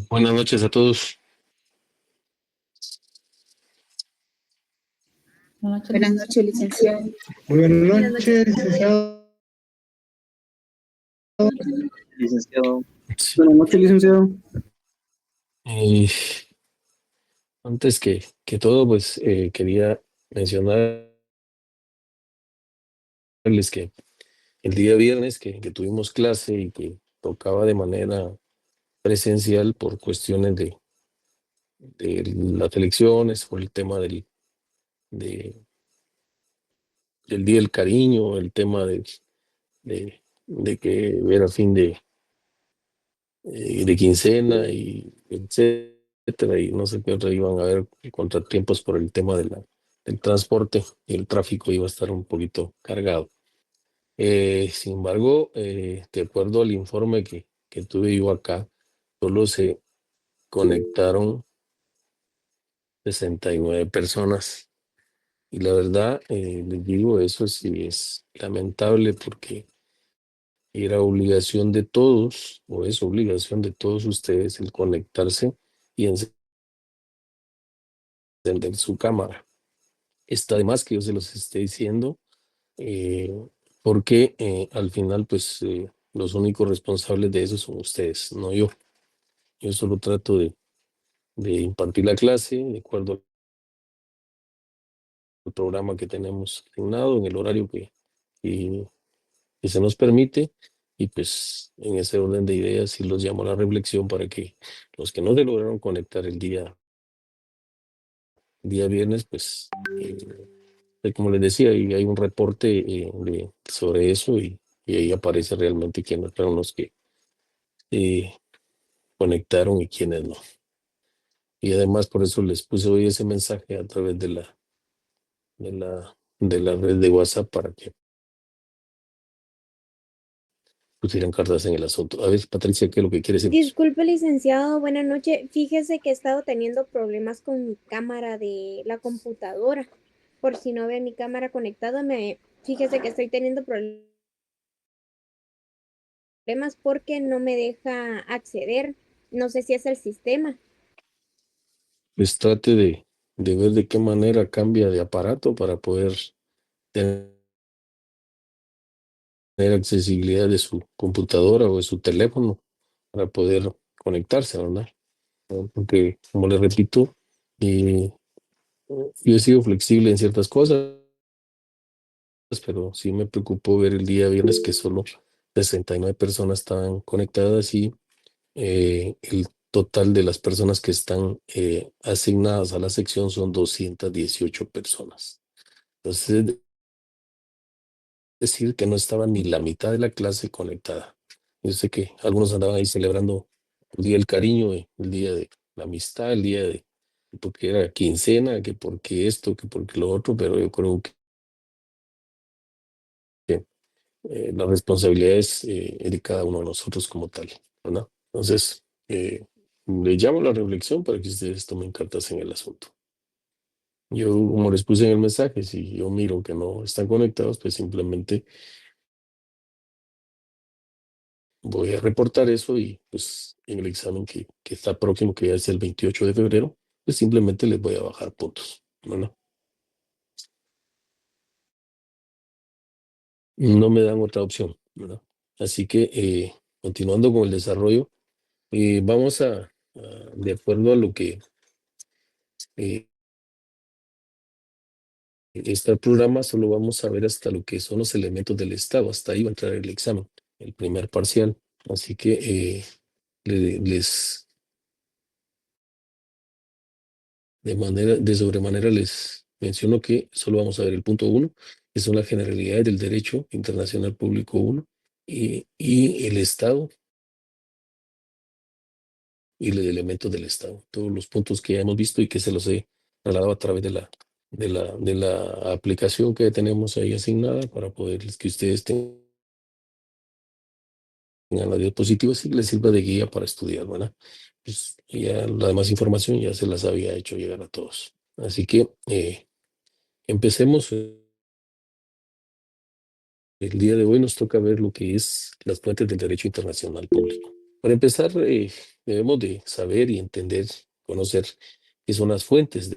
Buenas noches a todos. Buenas noches, licenciado. Muy buenas noches, licenciado. Licenciado. Sí. Buenas noches, licenciado. Antes que todo, pues quería mencionarles que el día viernes que tuvimos clase y que tocaba de manera presencial por cuestiones de las elecciones, por el tema de- del Día del Cariño, el tema de que era fin de quincena y etcétera, y no sé qué otra iban a haber contratiempos por el tema del transporte y el tráfico iba a estar un poquito cargado. Sin embargo, de acuerdo al informe que tuve yo acá, solo se conectaron 69 personas. Y la verdad, les digo, eso sí es lamentable porque era obligación de todos, o es obligación de todos ustedes el conectarse y encender su cámara. Está de más que yo se los esté diciendo, eh, porque al final, pues, los únicos responsables de eso son ustedes, no yo. Yo solo trato de impartir la clase de acuerdo al programa que tenemos asignado, en el horario que se nos permite, y pues en ese orden de ideas sí los llamo a la reflexión para que los que no se lograron conectar el día viernes, pues, como les decía, y hay un reporte sobre eso y ahí aparece realmente quiénes fueron los que eh, conectaron y quiénes no. Y además por eso les puse hoy ese mensaje a través de la red de WhatsApp para que pusieran cartas en el asunto. A ver, Patricia, ¿qué es lo que quiere decir? Disculpe, licenciado, buenas noches. Fíjese que he estado teniendo problemas con mi cámara de la computadora. Por si no ve mi cámara conectada, fíjese que estoy teniendo problemas porque no me deja acceder. No sé si es el sistema. Pues trate de ver de qué manera cambia de aparato para poder tener accesibilidad de su computadora o de su teléfono para poder conectarse, ¿verdad? Porque, como les repito, yo he sido flexible en ciertas cosas, pero sí me preocupó ver el día viernes que solo 69 personas estaban conectadas y el total de las personas que están asignadas a la sección son 218 personas. Entonces, es decir, que no estaba ni la mitad de la clase conectada. Yo sé que algunos andaban ahí celebrando el Día del Cariño, el Día de la Amistad, el día de porque era quincena, que porque esto, que porque lo otro, pero yo creo que la responsabilidad es de cada uno de nosotros como tal, ¿verdad? Entonces, le llamo a la reflexión para que ustedes tomen cartas en el asunto. Yo, como les puse en el mensaje, si yo miro que no están conectados, pues simplemente voy a reportar eso y pues en el examen que está próximo, que ya es el 28 de febrero, pues simplemente les voy a bajar puntos, ¿verdad? No me dan otra opción, ¿verdad? Así que continuando con el desarrollo, vamos de acuerdo a lo que eh, está el programa, solo vamos a ver hasta lo que son los elementos del Estado, hasta ahí va a entrar el examen, el primer parcial. Así que les de sobremanera les menciono que solo vamos a ver el punto 1, que son las generalidades del derecho internacional público 1, y el Estado y los elementos del Estado. Todos los puntos que ya hemos visto y que se los he trasladado a través de la aplicación que tenemos ahí asignada para poderles que ustedes tengan las diapositivas y les sirva de guía para estudiar, ¿verdad? Pues ya la demás información ya se las había hecho llegar a todos. Así que empecemos. El día de hoy nos toca ver lo que es las fuentes del derecho internacional público. Para empezar, debemos de saber y entender, conocer qué son las fuentes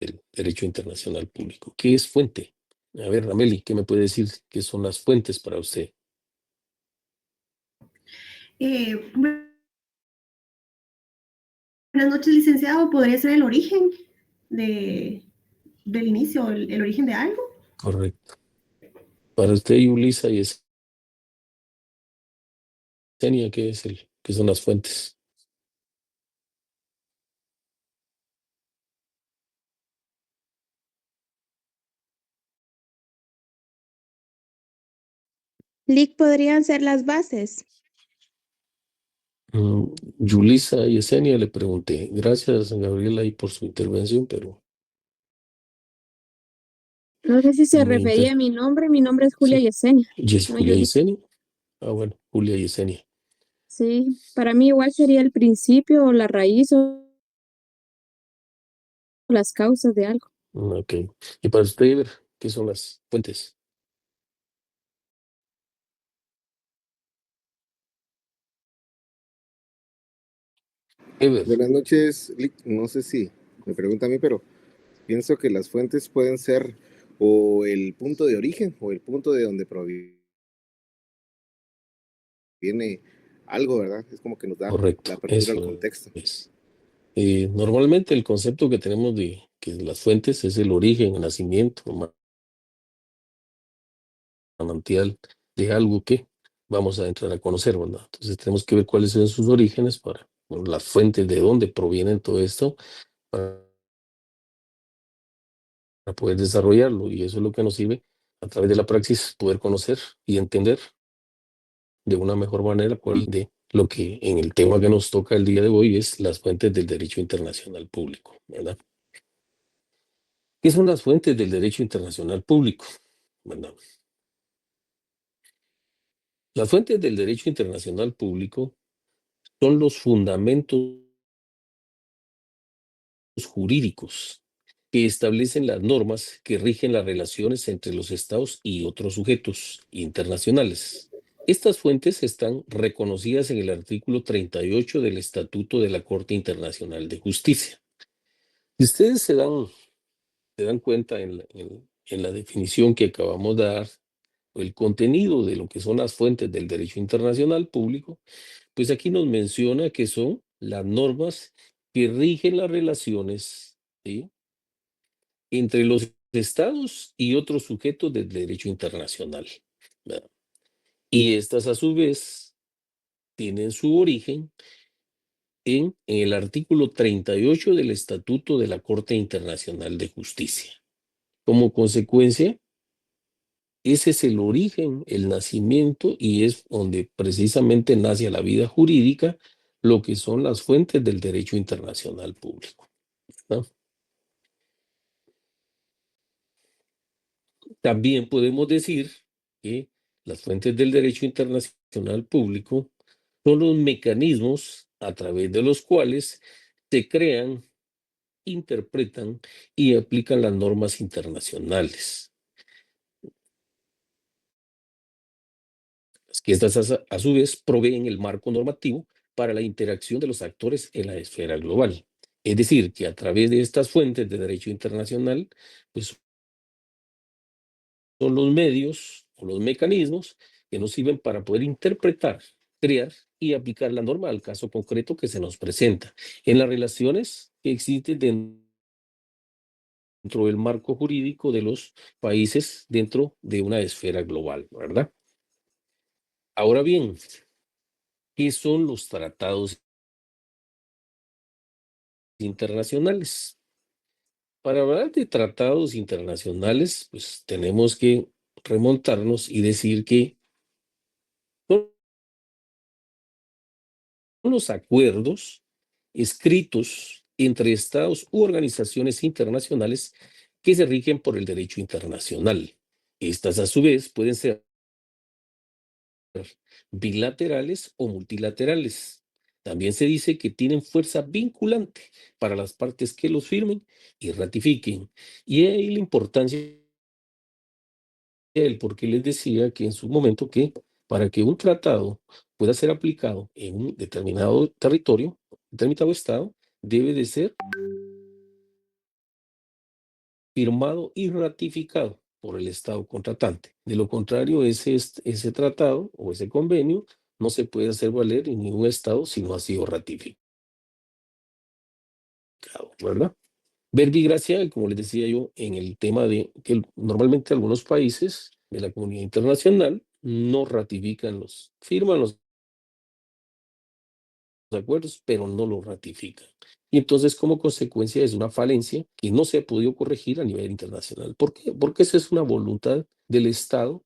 del derecho internacional público. ¿Qué es fuente? A ver, Ameli, ¿qué me puede decir qué son las fuentes para usted? Buenas noches, licenciado. ¿Podría ser el origen del inicio, el origen de algo? Correcto. Para usted, Yulisa y Yesenia, ¿qué son las fuentes? Lick podrían ser las bases. Yulisa y Yesenia le pregunté. Gracias, Gabriela, ahí por su intervención, pero No sé si se me refería a mi nombre es Julia sí. Yesenia. ¿Y es No, Julia y Yuli. Yesenia? Ah, bueno, Julia y Yesenia. Sí, para mí igual sería el principio o la raíz o las causas de algo. Ok. Y para usted, Iber, ¿qué son las fuentes? Ever, Buenas noches, Lick. No sé si me pregunta a mí, pero pienso que las fuentes pueden ser o el punto de origen o el punto de donde proviene algo, ¿verdad? Es como que nos da la correcto, apertura al eso contexto. es. Normalmente el concepto que tenemos de que las fuentes es el origen, el nacimiento, manantial de algo que vamos a entrar a conocer, ¿verdad? Entonces tenemos que ver cuáles son sus orígenes para bueno, las fuentes de dónde provienen todo esto para poder desarrollarlo y eso es lo que nos sirve a través de la praxis poder conocer y entender de una mejor manera cuál de lo que en el tema que nos toca el día de hoy es las fuentes del derecho internacional público, ¿verdad? ¿Qué son las fuentes del derecho internacional público? ¿Verdad? Las fuentes del derecho internacional público son los fundamentos jurídicos que establecen las normas que rigen las relaciones entre los estados y otros sujetos internacionales. Estas fuentes están reconocidas en el artículo 38 del Estatuto de la Corte Internacional de Justicia. Si ustedes se dan cuenta en la definición que acabamos de dar, el contenido de lo que son las fuentes del derecho internacional público, pues aquí nos menciona que son las normas que rigen las relaciones, ¿sí?, entre los estados y otros sujetos del derecho internacional, ¿verdad? Y estas a su vez tienen su origen en el artículo 38 del Estatuto de la Corte Internacional de Justicia. Como consecuencia, ese es el origen, el nacimiento, y es donde precisamente nace la vida jurídica, lo que son las fuentes del derecho internacional público, ¿no? También podemos decir que las fuentes del derecho internacional público son los mecanismos a través de los cuales se crean, interpretan y aplican las normas internacionales. Que estas a su vez proveen el marco normativo para la interacción de los actores en la esfera global. Es decir, que a través de estas fuentes de derecho internacional, pues son los medios o los mecanismos que nos sirven para poder interpretar, crear y aplicar la norma al caso concreto que se nos presenta en las relaciones que existen dentro del marco jurídico de los países dentro de una esfera global, ¿verdad? Ahora bien, ¿qué son los tratados internacionales? Para hablar de tratados internacionales, pues tenemos que remontarnos y decir que son los acuerdos escritos entre estados u organizaciones internacionales que se rigen por el derecho internacional. Estas, a su vez, pueden ser bilaterales o multilaterales. También se dice que tienen fuerza vinculante para las partes que los firmen y ratifiquen. Y ahí la importancia del por qué les decía que en su momento que para que un tratado pueda ser aplicado en un determinado territorio, determinado estado, debe de ser firmado y ratificado por el estado contratante. De lo contrario, ese tratado o ese convenio no se puede hacer valer en ningún estado si no ha sido ratificado, ¿verdad? Verbigracia, como les decía yo, en el tema de que normalmente algunos países de la comunidad internacional no ratifican firman los acuerdos, pero no los ratifican. Y entonces, como consecuencia, es una falencia que no se ha podido corregir a nivel internacional. ¿Por qué? Porque esa es una voluntad del Estado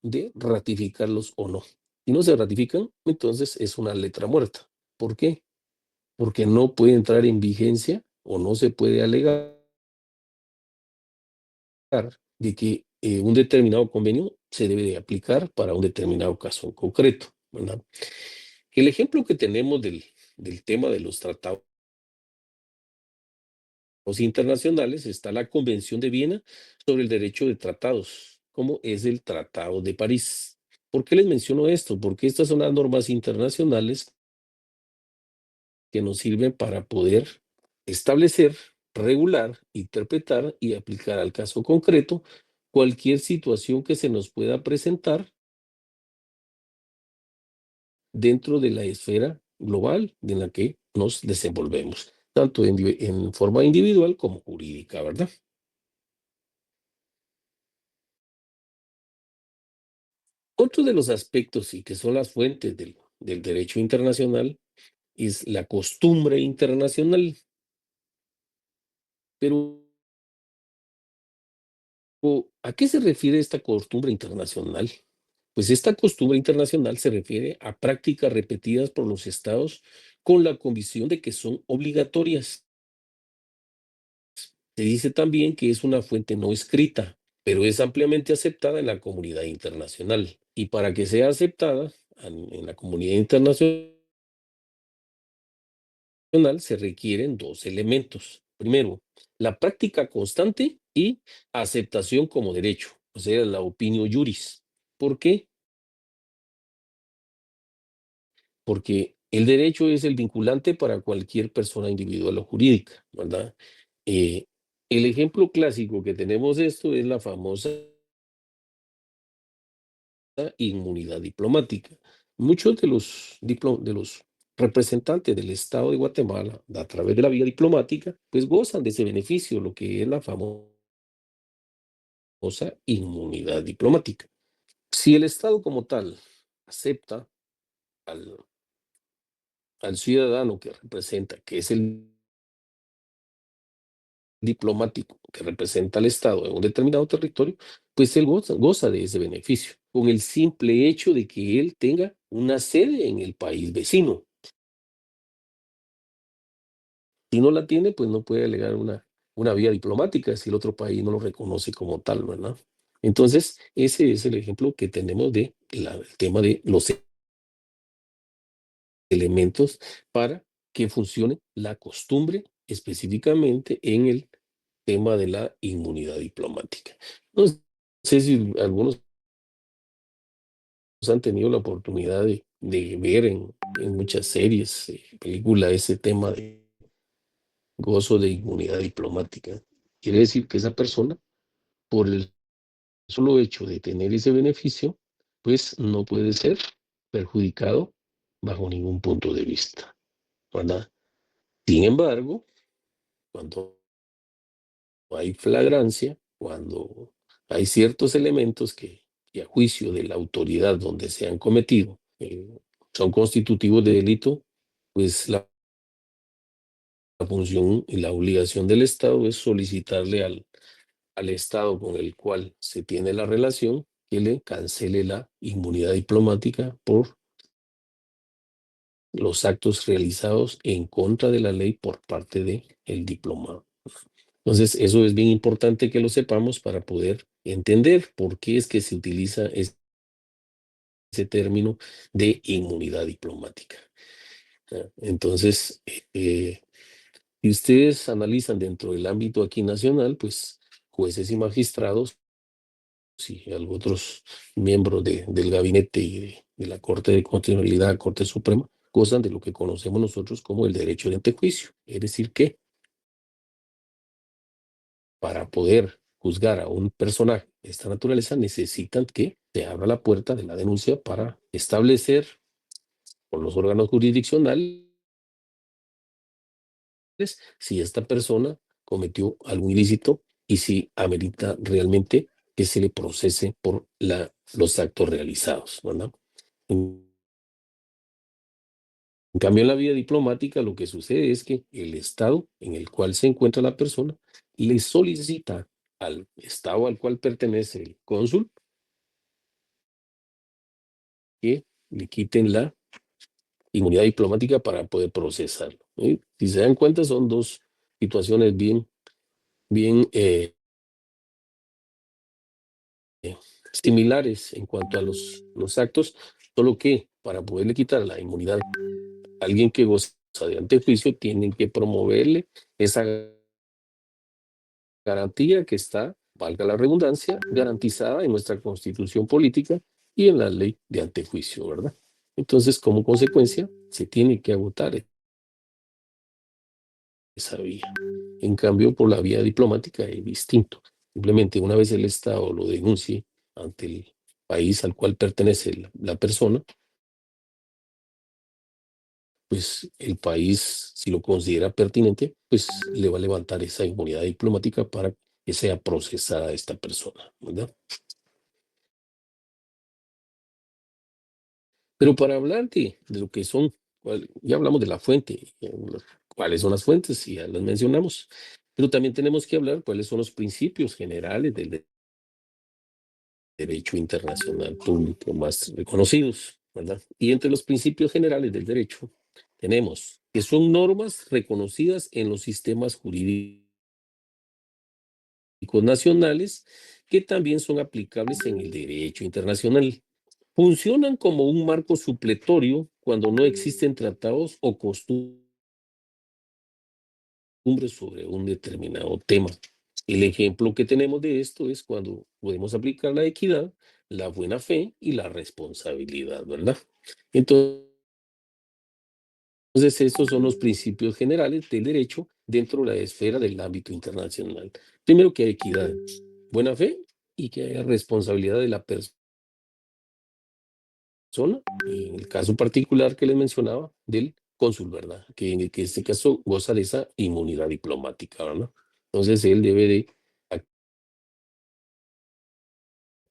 de ratificarlos o no. Si no se ratifican, entonces es una letra muerta. ¿Por qué? Porque no puede entrar en vigencia o no se puede alegar de que un determinado convenio se debe de aplicar para un determinado caso en concreto, ¿verdad? El ejemplo que tenemos del tema de los tratados internacionales está la Convención de Viena sobre el Derecho de Tratados, como es el Tratado de París. ¿Por qué les menciono esto? Porque estas son las normas internacionales que nos sirven para poder establecer, regular, interpretar y aplicar al caso concreto cualquier situación que se nos pueda presentar dentro de la esfera global en la que nos desenvolvemos, tanto en forma individual como jurídica, ¿verdad? Otro de los aspectos y que son las fuentes del derecho internacional es la costumbre internacional. Pero, ¿a qué se refiere esta costumbre internacional? Pues esta costumbre internacional se refiere a prácticas repetidas por los estados con la convicción de que son obligatorias. Se dice también que es una fuente no escrita, pero es ampliamente aceptada en la comunidad internacional. Y para que sea aceptada en la comunidad internacional se requieren dos elementos. Primero, la práctica constante y aceptación como derecho, o sea, la opinio juris. ¿Por qué? Porque el derecho es el vinculante para cualquier persona individual o jurídica, ¿verdad? Eh, el ejemplo clásico que tenemos de esto es la famosa inmunidad diplomática. Muchos de los representantes del Estado de Guatemala, a través de la vía diplomática, pues gozan de ese beneficio, lo que es la famosa inmunidad diplomática. Si el Estado como tal acepta al, al ciudadano que representa, que es el diplomático que representa al Estado en un determinado territorio, pues él goza de ese beneficio, con el simple hecho de que él tenga una sede en el país vecino. Si no la tiene, pues no puede alegar una vía diplomática si el otro país no lo reconoce como tal, ¿verdad? Entonces, ese es el ejemplo que tenemos del tema de los elementos para que funcione la costumbre específicamente en el tema de la inmunidad diplomática. No sé si algunos han tenido la oportunidad de ver en muchas series, películas, ese tema de gozo de inmunidad diplomática. Quiere decir que esa persona, por el solo hecho de tener ese beneficio, pues no puede ser perjudicado bajo ningún punto de vista, ¿verdad? Sin embargo, cuando hay flagrancia, cuando hay ciertos elementos que a juicio de la autoridad donde se han cometido son constitutivos de delito, pues la función y la obligación del Estado es solicitarle al Estado con el cual se tiene la relación que le cancele la inmunidad diplomática por los actos realizados en contra de la ley por parte del diplomado. Entonces, eso es bien importante que lo sepamos para poder entender por qué es que se utiliza ese término de inmunidad diplomática. Entonces, si ustedes analizan dentro del ámbito aquí nacional, pues jueces y magistrados y otros miembros del gabinete y de la Corte de Constitucionalidad, Corte Suprema, gozan de lo que conocemos nosotros como el derecho de antejuicio. Es decir, que para poder juzgar a un personaje de esta naturaleza necesitan que se abra la puerta de la denuncia para establecer por los órganos jurisdiccionales si esta persona cometió algún ilícito y si amerita realmente que se le procese por los actos realizados, ¿verdad? En cambio, en la vía diplomática lo que sucede es que el estado en el cual se encuentra la persona le solicita al estado al cual pertenece el cónsul que le quiten la inmunidad diplomática para poder procesarlo. Si se dan cuenta, son dos situaciones bien similares en cuanto a los actos, solo que para poderle quitar la inmunidad a alguien que goza de antejuicio, tienen que promoverle esa garantía que está, valga la redundancia, garantizada en nuestra Constitución política y en la ley de antejuicio, ¿verdad? Entonces, como consecuencia, se tiene que agotar esa vía. En cambio, por la vía diplomática es distinto. Simplemente una vez el Estado lo denuncie ante el país al cual pertenece la persona, pues el país, si lo considera pertinente, pues le va a levantar esa inmunidad diplomática para que sea procesada esta persona, ¿verdad? Pero para hablar de lo que son, ya hablamos de la fuente, cuáles son las fuentes, y ya las mencionamos, pero también tenemos que hablar cuáles son los principios generales del derecho internacional público más reconocidos, ¿verdad? Y entre los principios generales del derecho tenemos que son normas reconocidas en los sistemas jurídicos nacionales que también son aplicables en el derecho internacional. Funcionan como un marco supletorio cuando no existen tratados o costumbres sobre un determinado tema. El ejemplo que tenemos de esto es cuando podemos aplicar la equidad, la buena fe y la responsabilidad, ¿verdad? Entonces, estos son los principios generales del derecho dentro de la esfera del ámbito internacional. Primero, que hay equidad, buena fe y que haya responsabilidad de la persona. En el caso particular que les mencionaba del cónsul, ¿verdad? Que en este caso goza de esa inmunidad diplomática, ¿verdad? Entonces, él debe de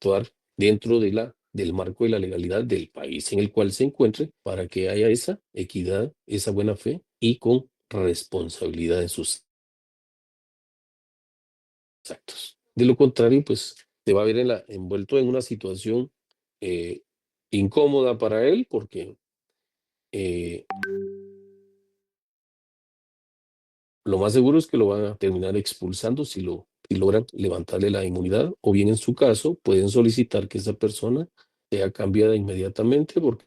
actuar dentro del marco de la legalidad del país en el cual se encuentre para que haya esa equidad, esa buena fe y con responsabilidad en sus actos. De lo contrario, pues se va a ver envuelto en una situación incómoda para él porque lo más seguro es que lo van a terminar expulsando si logran levantarle la inmunidad, o bien en su caso pueden solicitar que esa persona sea cambiada inmediatamente porque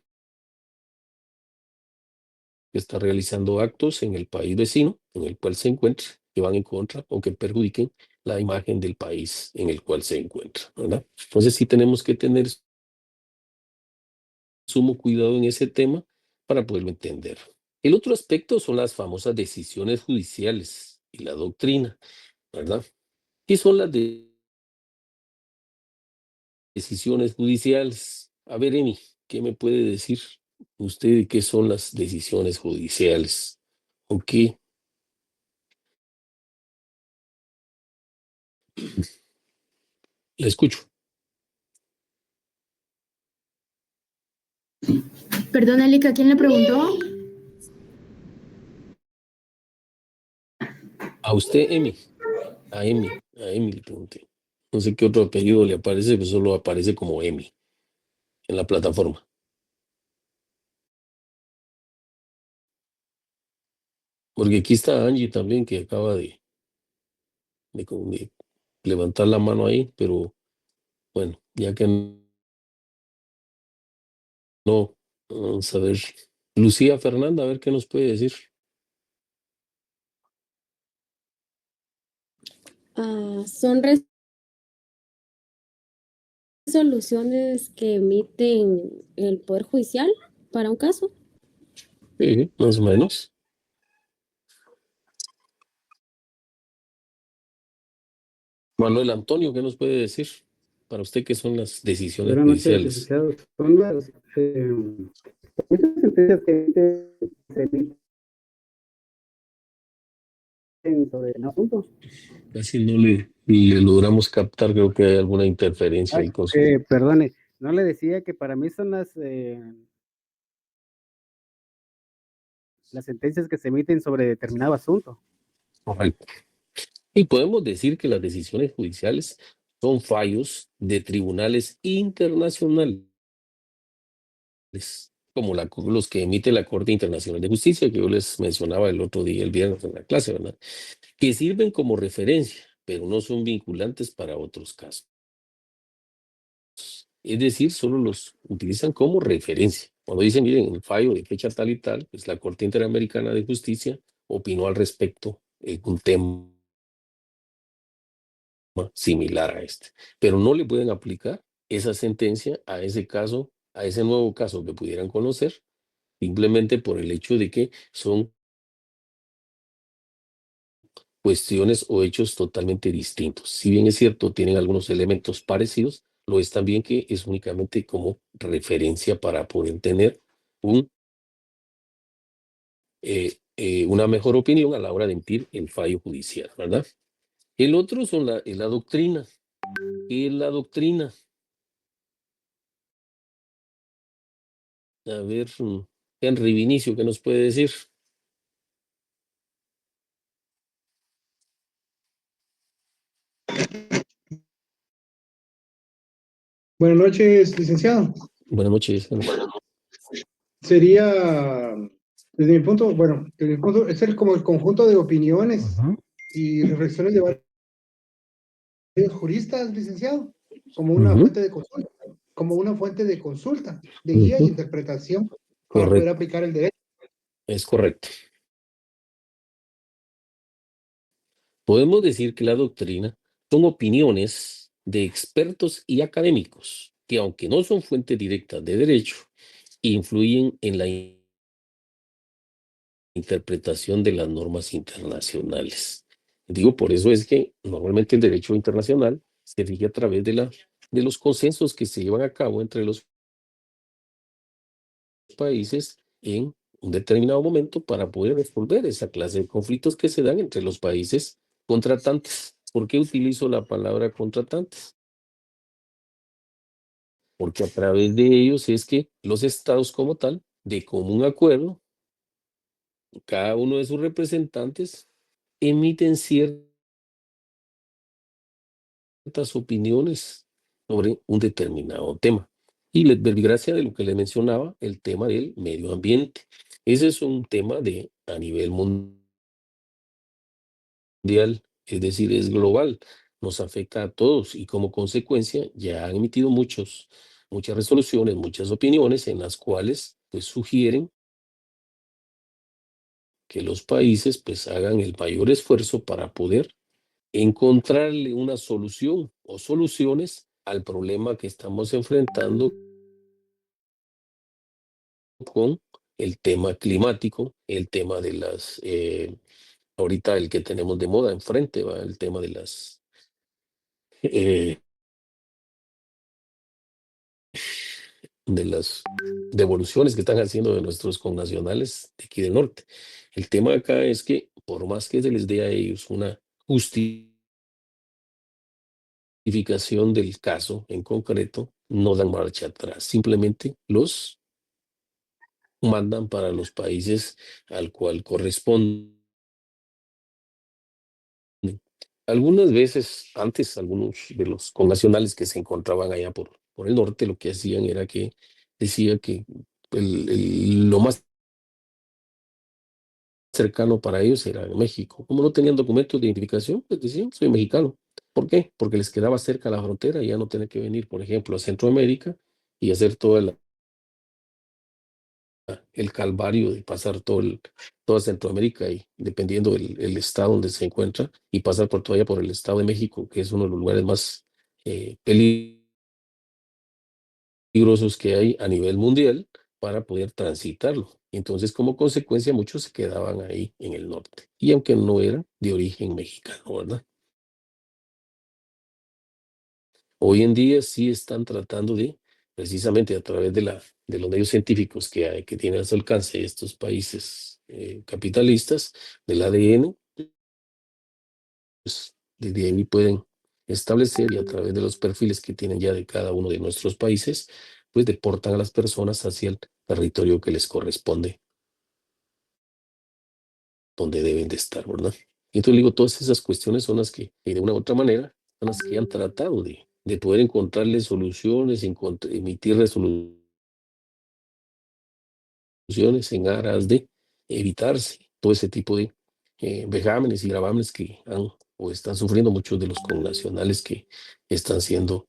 está realizando actos en el país vecino en el cual se encuentra que van en contra o que perjudiquen la imagen del país en el cual se encuentra, ¿verdad? Entonces sí tenemos que tener sumo cuidado en ese tema para poderlo entender. El otro aspecto son las famosas decisiones judiciales y la doctrina, ¿verdad? ¿Qué son las decisiones judiciales? A ver, Emi, ¿qué me puede decir usted de qué son las decisiones judiciales? ¿O qué? La escucho. Perdón, Erika, ¿quién le preguntó? A usted, Emi. A Emi le pregunté. No sé qué otro apellido le aparece, pero solo aparece como Emi en la plataforma. Porque aquí está Angie también, que acaba de levantar la mano ahí, pero bueno, ya que no, vamos a ver. Lucía Fernanda, a ver qué nos puede decir. Son resoluciones que emiten el Poder Judicial para un caso. Sí, más o menos. Manuel Antonio, ¿qué nos puede decir? Para usted, ¿qué son las decisiones Buenas noches, judiciales? licenciado. Son las muchas sentencias que se emiten sobre el asunto. Casi no le logramos captar, creo que hay alguna interferencia Ay, ahí con su... perdone, no le decía que para mí son las sentencias que se emiten sobre determinado asunto. Correcto. Y podemos decir que las decisiones judiciales son fallos de tribunales internacionales, como los que emite la Corte Internacional de Justicia, que yo les mencionaba el otro día, el viernes en la clase, ¿verdad? Que sirven como referencia, pero no son vinculantes para otros casos. Es decir, solo los utilizan como referencia. Cuando dicen, miren, el fallo de fecha tal y tal, pues la Corte Interamericana de Justicia opinó al respecto en un tema similar a este, pero no le pueden aplicar esa sentencia a ese caso, a ese nuevo caso que pudieran conocer, simplemente por el hecho de que son cuestiones o hechos totalmente distintos. Si bien es cierto, tienen algunos elementos parecidos, lo es también que es únicamente como referencia para poder tener una mejor opinión a la hora de emitir el fallo judicial, ¿verdad? El otro son es la doctrina. ¿Qué es la doctrina? A ver, Henry Vinicio, ¿qué nos puede decir? Buenas noches, licenciado. Buenas noches, Henry. Sería, desde mi punto, bueno, desde mi punto, como el conjunto de opiniones y reflexiones de varios juristas, licenciado, como una fuente de consulta, de guía y interpretación para poder Correcto, aplicar el derecho. es correcto. Podemos decir que la doctrina son opiniones de expertos y académicos que, aunque no son fuentes directas de derecho, influyen en la interpretación de las normas internacionales. Digo, por eso es que normalmente el derecho internacional se rige a través de los consensos que se llevan a cabo entre los países en un determinado momento para poder resolver esa clase de conflictos que se dan entre los países contratantes. ¿Por qué utilizo la palabra contratantes? Porque a través de ellos es que los estados como tal, de común acuerdo, cada uno de sus representantes emiten ciertas opiniones sobre un determinado tema. Y les gracia de lo que le mencionaba, el tema del medio ambiente. Ese es un tema a nivel mundial, es decir, es global, nos afecta a todos y como consecuencia ya han emitido muchas resoluciones, muchas opiniones en las cuales pues sugieren que los países pues hagan el mayor esfuerzo para poder encontrarle una solución o soluciones al problema que estamos enfrentando con el tema climático, el tema de ahorita el que tenemos de moda enfrente, ¿va? El tema de eh, de las devoluciones que están haciendo de nuestros connacionales de aquí del norte. El tema acá es que por más que se les dé a ellos una justificación del caso en concreto, no dan marcha atrás, simplemente los mandan para los países al cual corresponde. Algunas veces, antes, algunos de los connacionales que se encontraban allá por el norte, lo que hacían era que decía que lo más cercano para ellos era México. Como no tenían documentos de identificación, pues decían, soy mexicano. ¿Por qué? Porque les quedaba cerca la frontera y ya no tener que venir, por ejemplo, a Centroamérica y hacer todo el calvario de pasar toda Centroamérica y dependiendo el estado donde se encuentra y pasar todavía por el estado de México, que es uno de los lugares más peligrosos que hay a nivel mundial para poder transitarlo. Entonces, como consecuencia, muchos se quedaban ahí en el norte. Y aunque no era de origen mexicano, ¿verdad? Hoy en día sí están tratando de, precisamente a través de los medios científicos que hay, que tienen a su alcance estos países capitalistas, del ADN, pues desde ahí pueden establecer y a través de los perfiles que tienen ya de cada uno de nuestros países, pues deportan a las personas hacia el territorio que les corresponde, donde deben de estar, ¿verdad? Y entonces digo, todas esas cuestiones son las que, de una u otra manera, son las que han tratado de poder encontrarle soluciones, emitir resoluciones en aras de evitarse todo ese tipo de vejámenes y gravámenes que han o están sufriendo muchos de los connacionales que están siendo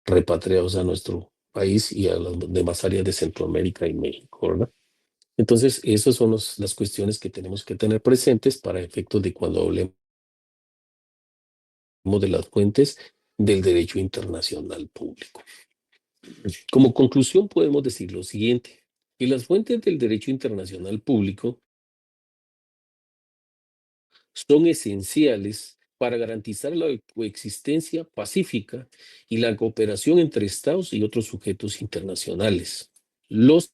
repatriados a nuestro país y a las demás áreas de Centroamérica y México, ¿verdad? Entonces, esas son las cuestiones que tenemos que tener presentes para efectos de cuando hablemos de las fuentes del derecho internacional público. Como conclusión, podemos decir lo siguiente, que las fuentes del derecho internacional público son esenciales para garantizar la coexistencia pacífica y la cooperación entre Estados y otros sujetos internacionales. Los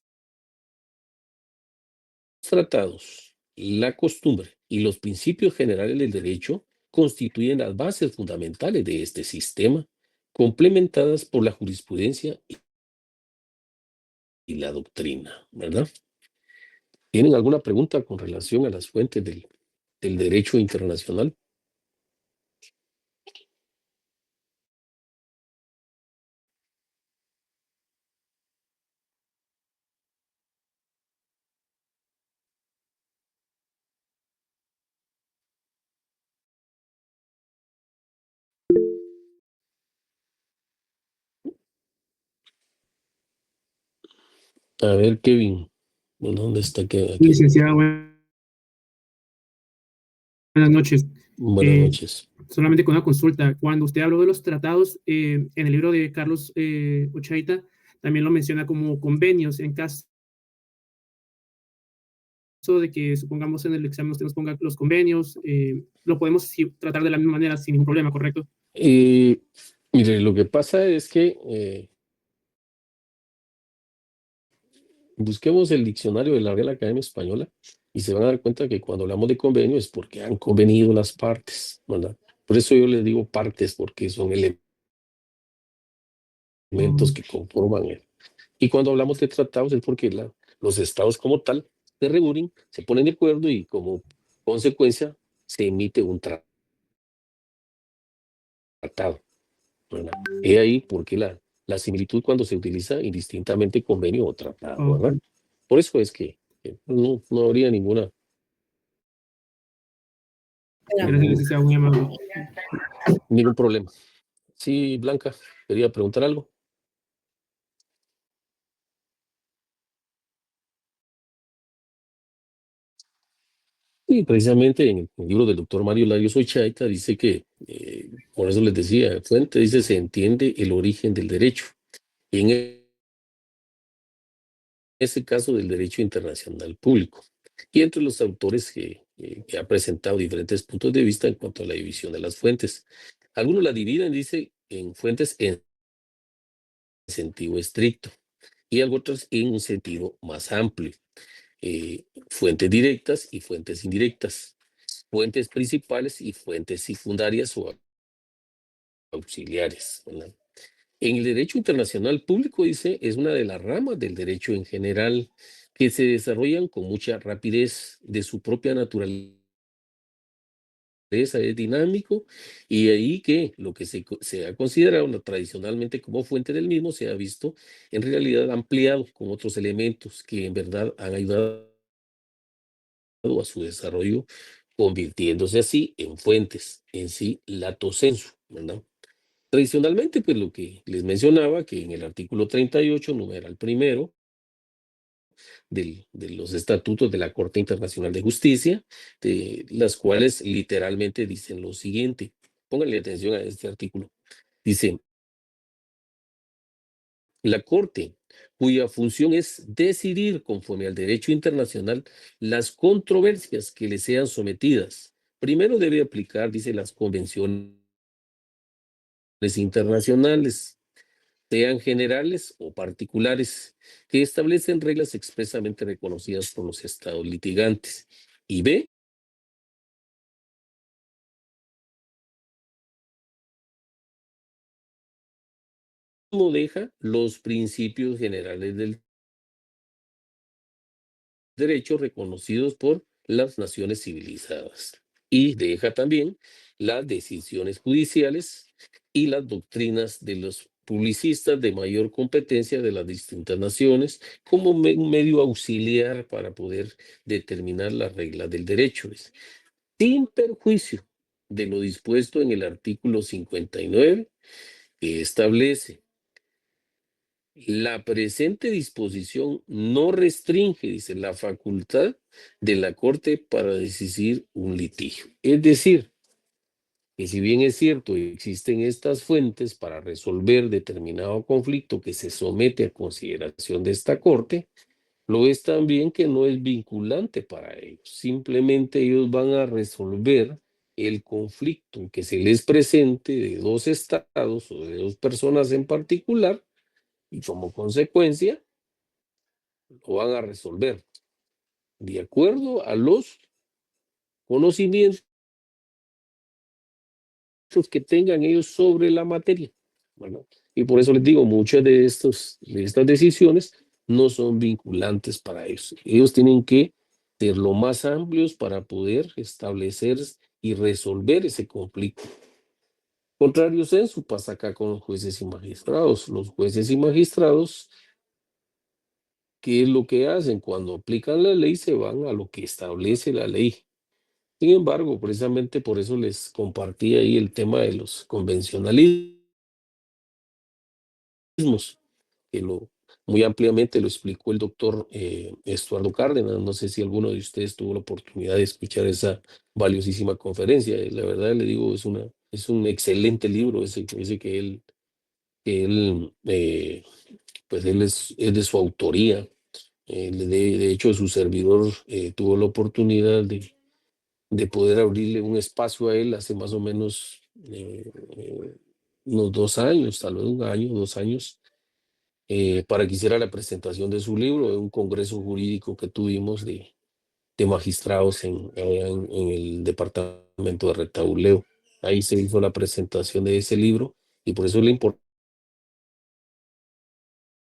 tratados, la costumbre y los principios generales del derecho constituyen las bases fundamentales de este sistema, complementadas por la jurisprudencia y la doctrina, ¿verdad? ¿Tienen alguna pregunta con relación a las fuentes del derecho internacional? A ver, Kevin, bueno, ¿dónde está Kevin? Aquí. Licenciada, buenas noches. Buenas noches. Solamente con una consulta. Cuando usted habló de los tratados, en el libro de Carlos Ochaita, también lo menciona como convenios. En caso de que, supongamos, en el examen usted nos ponga los convenios, lo podemos tratar de la misma manera sin ningún problema, ¿correcto? Mire, lo que pasa es que busquemos el diccionario de la Real Academia Española y se van a dar cuenta que cuando hablamos de convenio es porque han convenido las partes, ¿verdad? Por eso yo les digo partes, porque son elementos que conforman él. Y cuando hablamos de tratados es porque los estados como tal se reúnen, se ponen de acuerdo y como consecuencia se emite un tratado, ¿verdad? He ahí porque la similitud cuando se utiliza indistintamente convenio o tratado, ¿verdad? Por eso es que no habría ninguna. Gracias, muy amable. Ningún problema. Sí, Blanca, quería preguntar algo. Y precisamente en el libro del doctor Mario Larios Ochaita dice que, por eso les decía, fuente dice, se entiende el origen del derecho. Y en ese caso del derecho internacional público. Y entre los autores que ha presentado diferentes puntos de vista en cuanto a la división de las fuentes. Algunos la dividen, dice, en fuentes en sentido estricto y otros en un sentido más amplio. Fuentes directas y fuentes indirectas, fuentes principales y fuentes secundarias o auxiliares, ¿verdad? En el derecho internacional público, dice, es una de las ramas del derecho en general que se desarrollan con mucha rapidez de su propia naturaleza, es dinámico, y ahí que lo que se ha considerado tradicionalmente como fuente del mismo se ha visto en realidad ampliado con otros elementos que en verdad han ayudado a su desarrollo, convirtiéndose así en fuentes en sí lato sensu, ¿verdad? Tradicionalmente, pues lo que les mencionaba, que en el artículo 38, numeral primero, de los estatutos de la Corte Internacional de Justicia, de las cuales literalmente dicen lo siguiente. Pónganle atención a este artículo. Dice, la Corte, cuya función es decidir conforme al derecho internacional las controversias que le sean sometidas, primero debe aplicar, dice, las convenciones internacionales, sean generales o particulares, que establecen reglas expresamente reconocidas por los estados litigantes. Y B, como deja los principios generales del derecho reconocidos por las naciones civilizadas. Y deja también las decisiones judiciales y las doctrinas de los publicistas de mayor competencia de las distintas naciones como un medio auxiliar para poder determinar las reglas del derecho, sin perjuicio de lo dispuesto en el artículo 59, que establece: la presente disposición no restringe, dice, la facultad de la Corte para decidir un litigio. Es decir, que si bien es cierto, existen estas fuentes para resolver determinado conflicto que se somete a consideración de esta Corte, lo es también que no es vinculante para ellos. Simplemente ellos van a resolver el conflicto que se les presente de dos estados o de dos personas en particular, y como consecuencia lo van a resolver de acuerdo a los conocimientos que tengan ellos sobre la materia, ¿verdad? Y por eso les digo, muchas de estas decisiones no son vinculantes para ellos. Ellos tienen que ser lo más amplios para poder establecer y resolver ese conflicto. Contrario censo pasa acá con los jueces y magistrados. Los jueces y magistrados, ¿qué es lo que hacen? Cuando aplican la ley, se van a lo que establece la ley. Sin embargo, precisamente por eso les compartí ahí el tema de los convencionalismos, que muy ampliamente lo explicó el doctor Estuardo Cárdenas. No sé si alguno de ustedes tuvo la oportunidad de escuchar esa valiosísima conferencia. La verdad, le digo, es un excelente libro ese que él pues él es de su autoría. De hecho, su servidor tuvo la oportunidad de poder abrirle un espacio a él hace más o menos unos 2 años, tal vez 1 año, 2 años, para que hiciera la presentación de su libro en un congreso jurídico que tuvimos de magistrados en el departamento de Retauleo. Ahí se hizo la presentación de ese libro y por eso la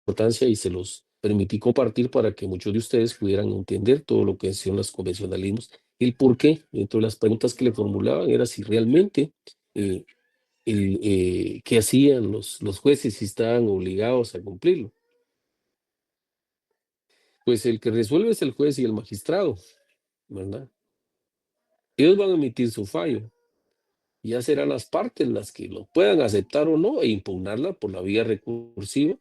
importancia, y se los permití compartir para que muchos de ustedes pudieran entender todo lo que son los convencionalismos y el por qué. Entre las preguntas que le formulaban era si realmente eh, qué hacían los jueces, si estaban obligados a cumplirlo. Pues el que resuelve es el juez y el magistrado, ¿verdad? Ellos van a emitir su fallo. Ya serán las partes las que lo puedan aceptar o no e impugnarla por la vía recursiva,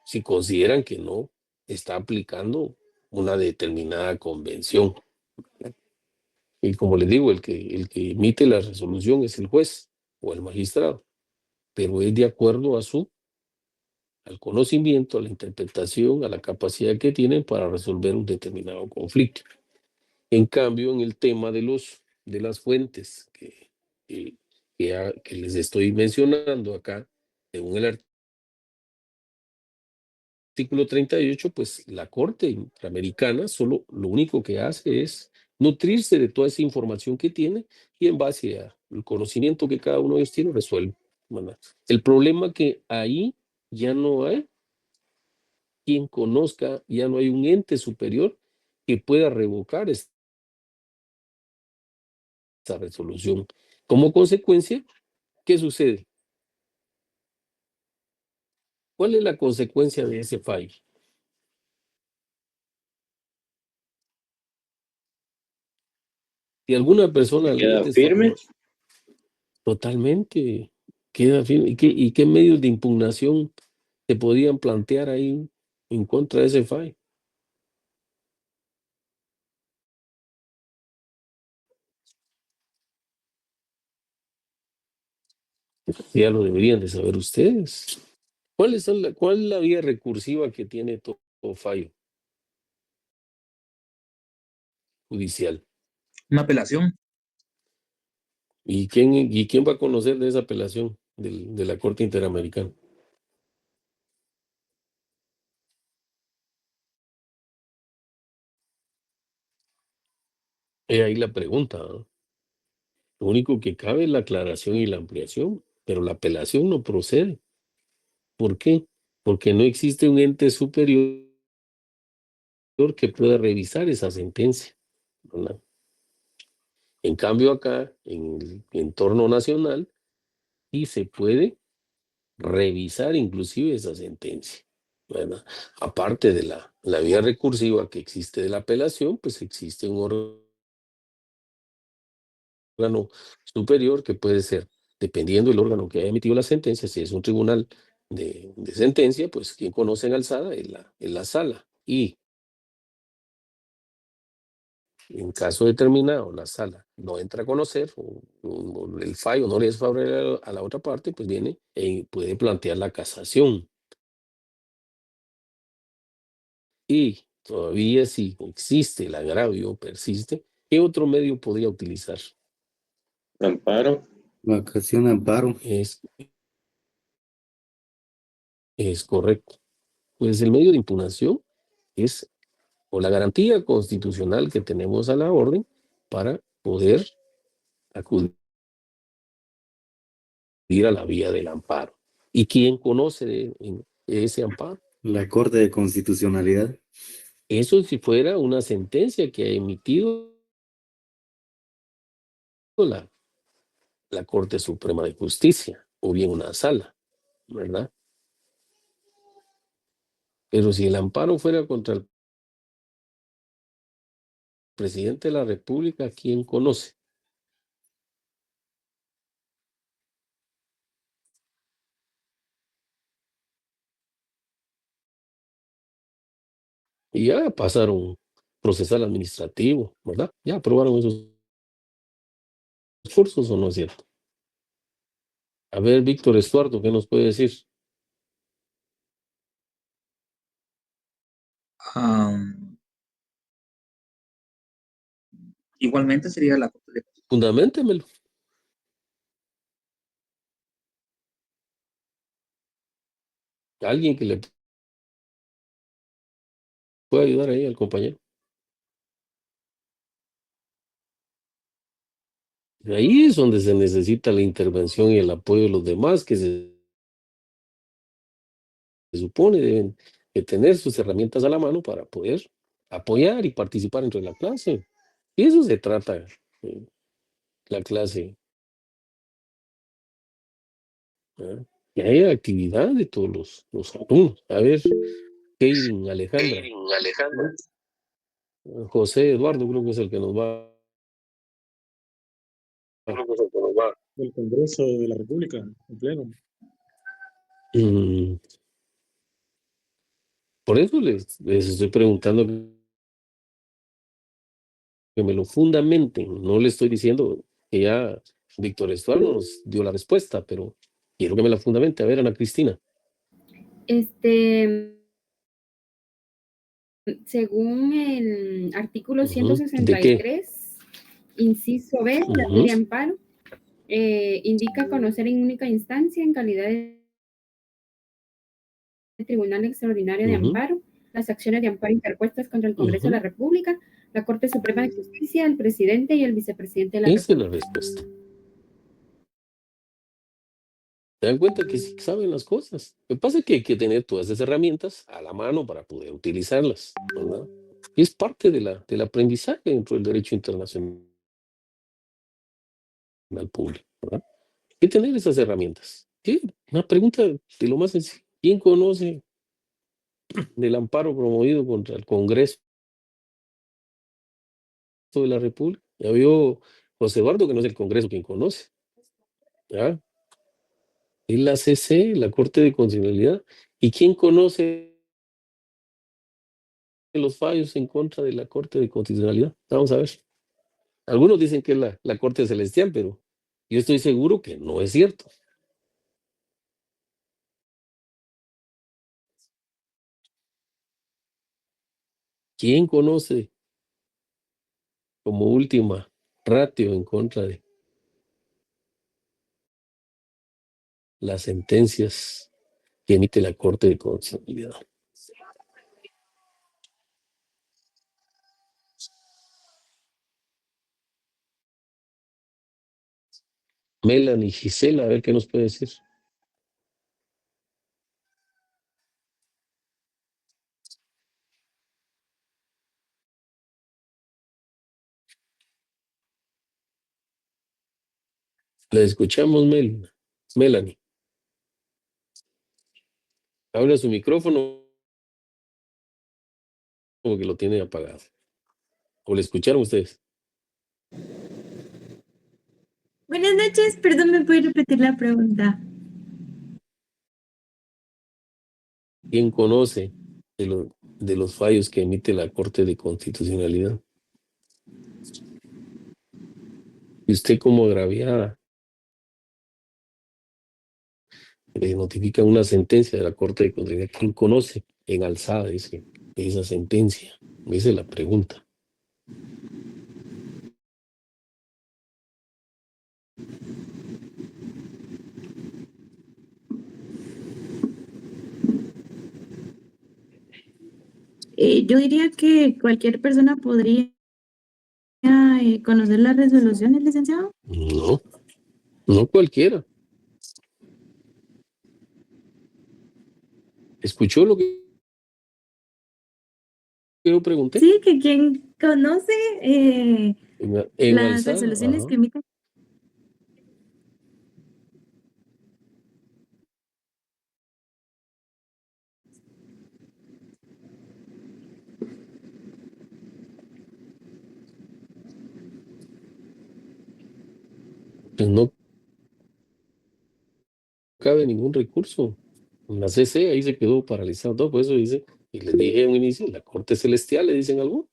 si consideran que no está aplicando una determinada convención. Y como les digo, el que emite la resolución es el juez o el magistrado, pero es de acuerdo al conocimiento, a la interpretación, a la capacidad que tienen para resolver un determinado conflicto. En cambio, en el tema de las fuentes que les estoy mencionando acá, según el artículo 38, pues la Corte Interamericana solo lo único que hace es nutrirse de toda esa información que tiene y en base al conocimiento que cada uno de ellos tiene, resuelve, ¿verdad? El problema que ahí ya no hay quien conozca, ya no hay un ente superior que pueda revocar esta resolución. Como consecuencia, ¿qué sucede? ¿Cuál es la consecuencia de ese fallo? Si alguna persona le ¿Queda mete firme? totalmente, queda firme. ¿Y qué medios de impugnación se podían plantear ahí en contra de ese fallo? Ya lo deberían de saber ustedes. ¿Cuál es la vía recursiva que tiene todo fallo judicial? Una apelación. ¿Y quién va a conocer de esa apelación de la Corte Interamericana? Es ahí la pregunta, ¿no? Lo único que cabe es la aclaración y la ampliación, pero la apelación no procede. ¿Por qué? Porque no existe un ente superior que pueda revisar esa sentencia, ¿verdad? En cambio, acá, en el entorno nacional, sí se puede revisar inclusive esa sentencia, ¿verdad? Aparte de la vía recursiva que existe de la apelación, pues existe un órgano superior que puede ser, dependiendo del órgano que haya emitido la sentencia, si es un tribunal de sentencia, pues quien conoce en alzada es la sala. Y en caso determinado, la sala no entra a conocer o el fallo no le es favorable a la otra parte, pues viene y puede plantear la casación. Y todavía si existe el agravio, persiste, ¿qué otro medio podría utilizar? Amparo. Vacación amparo. Es correcto. Pues el medio de impugnación es o la garantía constitucional que tenemos a la orden para poder acudir a la vía del amparo. ¿Y quién conoce de ese amparo? La Corte de Constitucionalidad. Eso si fuera una sentencia que ha emitido la Corte Suprema de Justicia o bien una sala, ¿verdad? Pero si el amparo fuera contra el presidente de la República, ¿quién conoce? Y ya pasaron procesal administrativo, ¿verdad? Ya aprobaron esos cursos o no es cierto. A ver, Víctor Estuardo, ¿qué nos puede decir? Igualmente sería la Corte de Fundamentemelo. Alguien que le pueda ayudar ahí al compañero. Ahí es donde se necesita la intervención y el apoyo de los demás, que se supone deben de tener sus herramientas a la mano para poder apoyar y participar dentro de la clase. Y eso se trata la clase. ¿Verdad? Que haya actividad de todos los alumnos. A ver, Keirin, Alejandra. José Eduardo creo que es el que nos va. Del Congreso de la República, en pleno. Por eso les estoy preguntando que me lo fundamenten. No le estoy diciendo que ya Víctor Estuardo nos dio la respuesta, pero quiero que me la fundamente. A ver, Ana Cristina. Según el artículo ¿De 163, inciso B, la ley de amparo, indica conocer en única instancia en calidad de Tribunal Extraordinario de Amparo las acciones de amparo interpuestas contra el Congreso de la República, la Corte Suprema de Justicia, el presidente y el vicepresidente de la Esa República. es la respuesta. ¿Se dan cuenta que sí saben las cosas? Lo que pasa es que hay que tener todas esas herramientas a la mano para poder utilizarlas, ¿verdad? Y es parte del aprendizaje dentro del derecho internacional público, ¿verdad? Hay que tener esas herramientas. ¿Qué? Una pregunta de lo más sencillo. ¿Quién conoce del amparo promovido contra el Congreso de la República? Ya vio José Eduardo que no es el Congreso quien conoce. ¿Ya? Es la CC, la Corte de Constitucionalidad. ¿Y quién conoce los fallos en contra de la Corte de Constitucionalidad? Vamos a ver. Algunos dicen que es la Corte Celestial, pero yo estoy seguro que no es cierto. ¿Quién conoce como última ratio en contra de las sentencias que emite la Corte de Constitucionalidad? Melanie, Gisela, a ver qué nos puede decir. La escuchamos, Melanie. Habla su micrófono como que lo tiene apagado. ¿O le escucharon ustedes? Buenas noches, perdón, ¿me puede repetir la pregunta? ¿Quién conoce de los fallos que emite la Corte de Constitucionalidad? Y usted como agraviada le notifica una sentencia de la Corte de Constitucionalidad. ¿Quién conoce en alzada esa sentencia? Esa es la pregunta. Yo diría que cualquier persona podría conocer las resoluciones, licenciado. No, no cualquiera. ¿Escuchó lo que yo pregunté? Sí, que quien conoce En las alzada, resoluciones ajá. que emiten. Pues no cabe ningún recurso. En la CC ahí se quedó paralizado todo, por eso dice, y les dije en un inicio, la Corte Celestial, le dicen algo.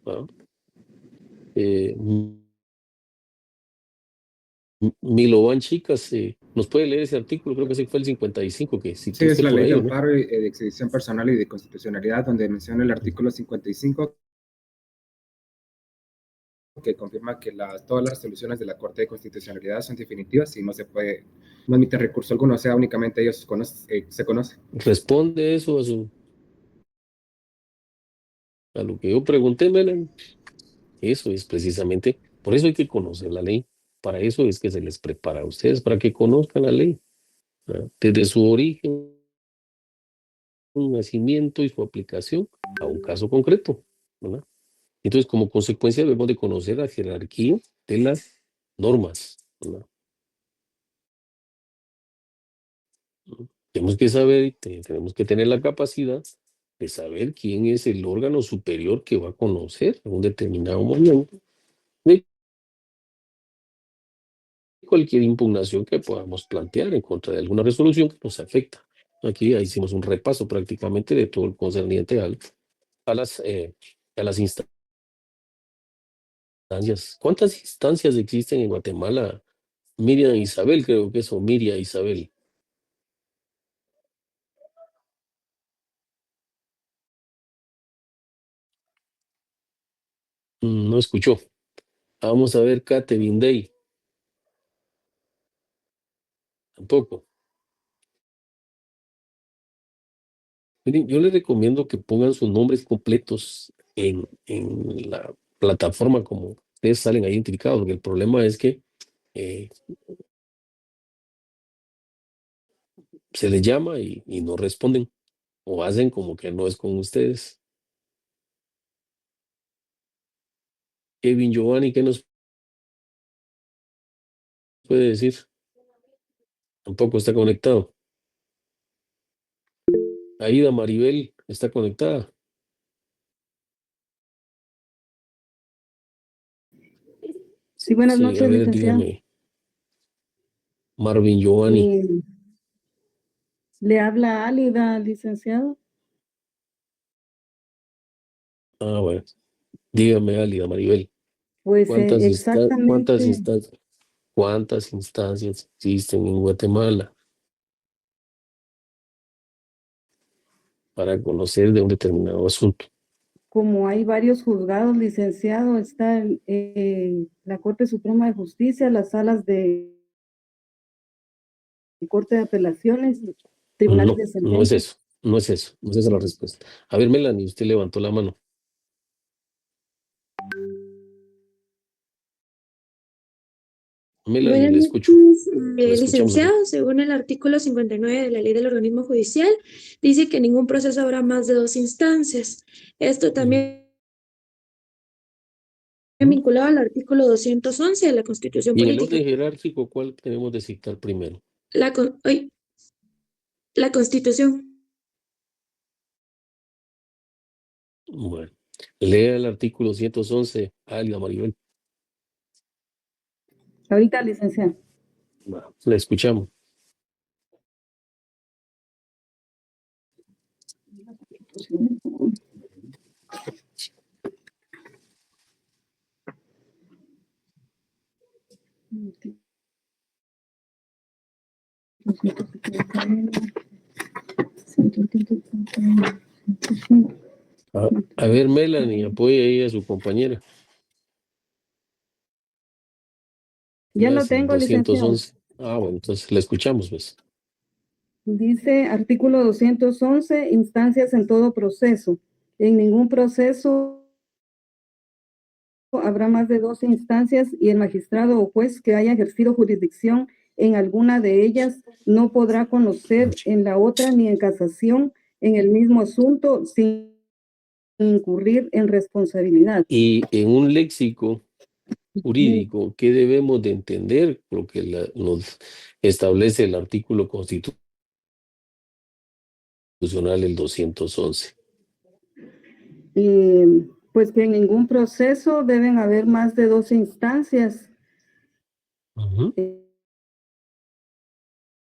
¿Ah? Milovan Chicas, ¿nos puede leer ese artículo? Creo que ese fue el 55 que Sí, citó es usted la por ley ahí, de ¿no? amparo y de exhibición personal y de constitucionalidad, donde menciona el artículo 55 que confirma que todas las resoluciones de la Corte de Constitucionalidad son definitivas y no se puede, no emite recurso alguno, o sea, únicamente ellos se conocen. Responde eso a lo que yo pregunté, Melanie. Eso es precisamente, por eso hay que conocer la ley. Para eso es que se les prepara a ustedes, para que conozcan la ley, ¿verdad? Desde su origen, su nacimiento y su aplicación a un caso concreto, ¿verdad? Entonces, como consecuencia, debemos de conocer la jerarquía de las normas, ¿verdad? Tenemos que saber, tenemos que tener la capacidad de saber quién es el órgano superior que va a conocer en un determinado momento de cualquier impugnación que podamos plantear en contra de alguna resolución que nos afecta. Aquí ya hicimos un repaso prácticamente de todo el concerniente a las instancias. ¿Cuántas instancias existen en Guatemala? Miriam Isabel, creo que eso, Miriam Isabel. No escuchó. Vamos a ver, Catherine Day. Tampoco. Miren, yo les recomiendo que pongan sus nombres completos en la plataforma como ustedes salen ahí identificados, porque el problema es que eh, se les llama y no responden o hacen como que no es con ustedes. Kevin Giovanni, ¿qué nos puede decir? Tampoco está conectado. Aida Maribel está conectada. Sí, buenas Sí, a noches, ver, licenciado. dígame. Marvin Giovanni. Le habla Álida, licenciado. Ah, bueno. Dígame, Álida Maribel. Pues ¿Cuántas exactamente, instancias existen en Guatemala para conocer de un determinado asunto? como hay varios juzgados, licenciado, está la Corte Suprema de Justicia, las salas de Corte de Apelaciones, tribunales de No es sentencia. eso, no es eso, no es esa la respuesta. A ver, Melanie, usted levantó la mano. Melanie, Buenas le escucho. noches, Le escuchamos. licenciado. Según el artículo 59 de la Ley del Organismo Judicial, dice que en ningún proceso habrá más de 2 instancias. Esto también vinculado al artículo 211 de la Constitución Y en el Política. orden jerárquico, ¿cuál tenemos de citar primero? La Constitución. Bueno, lea el artículo 111, Álida Maribel. Ahorita, licenciado. La escuchamos. A ver, Melanie, apoya ahí a su compañera. Ya ¿Qué lo hace? tengo, licenciado. 211. Ah, bueno, entonces la escuchamos, pues. Dice artículo 211, instancias en todo proceso. En ningún proceso habrá más de 2 instancias y el magistrado o juez que haya ejercido jurisdicción en alguna de ellas no podrá conocer en la otra ni en casación en el mismo asunto sin incurrir en responsabilidad. Y en un léxico jurídico, ¿qué debemos de entender? Lo que nos establece el artículo constitucional, el 211. Pues que en ningún proceso deben haber más de 2 instancias.